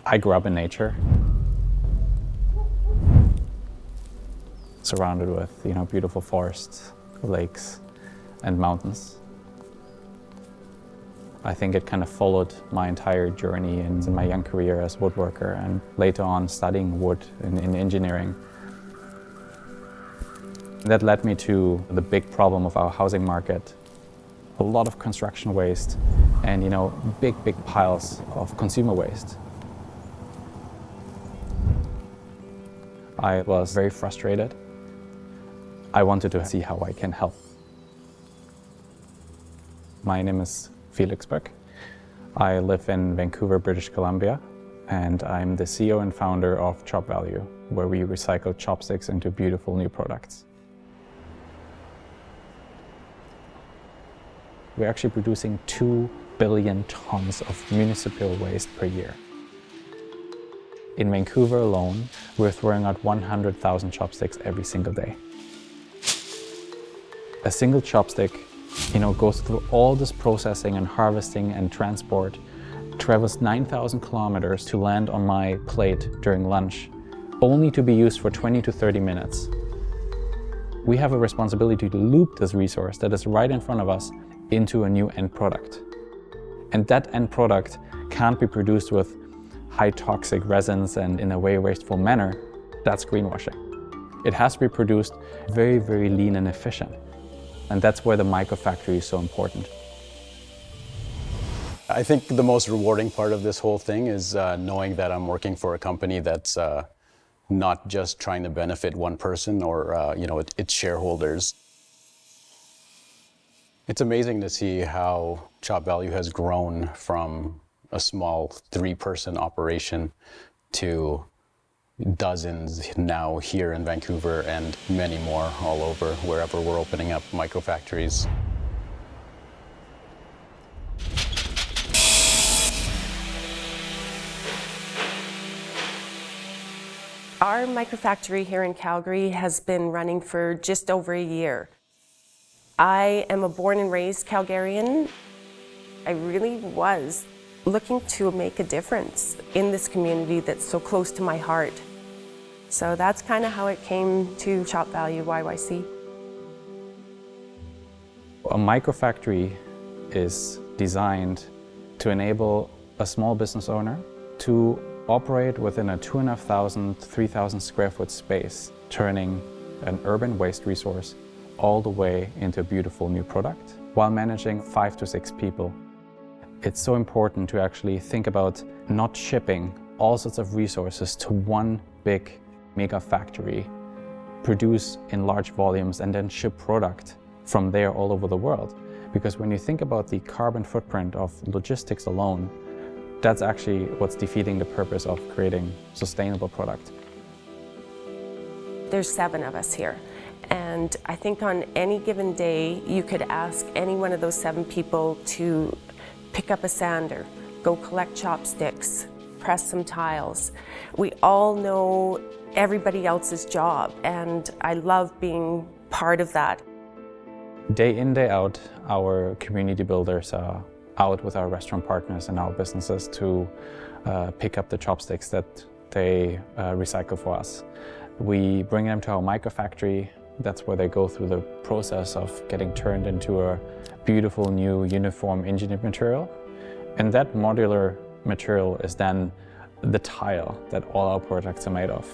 I grew up in nature, surrounded with, beautiful forests, lakes, and mountains. I think it kind of followed my entire journey in my young career as woodworker and later on studying wood in engineering. That led me to the big problem of our housing market. A lot of construction waste and, big piles of consumer waste. I was very frustrated. I wanted to see how I can help. My name is Felix Bőck. I live in Vancouver, British Columbia, and I'm the CEO and founder of ChopValue, where we recycle chopsticks into beautiful new products. We're actually producing 2 billion tons of municipal waste per year. In Vancouver alone, we're throwing out 100,000 chopsticks every single day. A single chopstick, goes through all this processing and harvesting and transport, travels 9,000 kilometers to land on my plate during lunch, only to be used for 20 to 30 minutes. We have a responsibility to loop this resource that is right in front of us into a new end product. And that end product can't be produced with high toxic resins and in a way wasteful manner. That's greenwashing. It has to be produced very, very lean and efficient. And that's where the microfactory is so important. I think the most rewarding part of this whole thing is knowing that I'm working for a company that's not just trying to benefit one person or its shareholders. It's amazing to see how ChopValue has grown from a small 3-person operation to dozens now here in Vancouver and many more all over, wherever we're opening up microfactories. Our microfactory here in Calgary has been running for just over a year. I am a born and raised Calgarian. I really was looking to make a difference in this community that's so close to my heart. So that's kind of how it came to ChopValue YYC. A microfactory is designed to enable a small business owner to operate within a 2,500, 3,000 square foot space, turning an urban waste resource all the way into a beautiful new product while managing 5 to 6 people. It's so important to actually think about not shipping all sorts of resources to one big mega factory, produce in large volumes and then ship product from there all over the world. Because when you think about the carbon footprint of logistics alone, that's actually what's defeating the purpose of creating sustainable product. There's 7 of us here. And I think on any given day, you could ask any one of those 7 people to pick up a sander, go collect chopsticks, press some tiles. We all know everybody else's job, and I love being part of that. Day in, day out, our community builders are out with our restaurant partners and our businesses to pick up the chopsticks that they recycle for us. We bring them to our microfactory. That's where they go through the process of getting turned into a beautiful new uniform engineered material. And that modular material is then the tile that all our products are made of.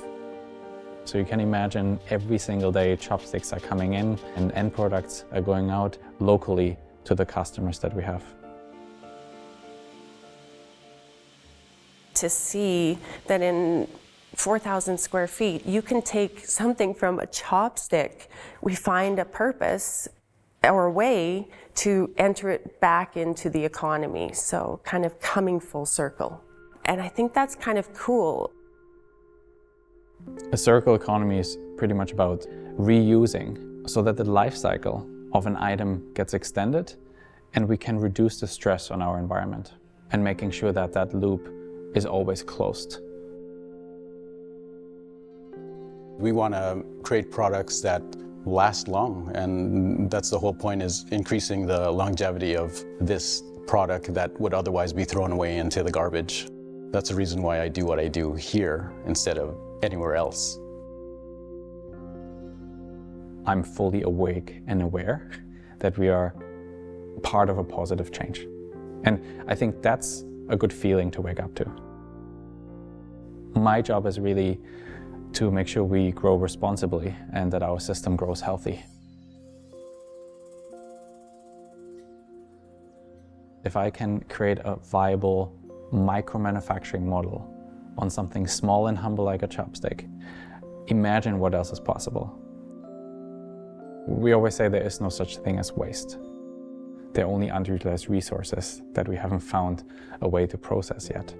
So you can imagine every single day chopsticks are coming in and end products are going out locally to the customers that we have. To see that in 4,000 square feet, you can take something from a chopstick, we find a purpose or a way to enter it back into the economy. So kind of coming full circle. And I think that's kind of cool. A circular economy is pretty much about reusing so that the life cycle of an item gets extended and we can reduce the stress on our environment and making sure that that loop is always closed. We want to create products that last long, and that's the whole point, is increasing the longevity of this product that would otherwise be thrown away into the garbage. That's the reason why I do what I do here instead of anywhere else. I'm fully awake and aware that we are part of a positive change. And I think that's a good feeling to wake up to. My job is really to make sure we grow responsibly and that our system grows healthy. If I can create a viable micro-manufacturing model on something small and humble like a chopstick, imagine what else is possible. We always say there is no such thing as waste. There are only underutilized resources that we haven't found a way to process yet.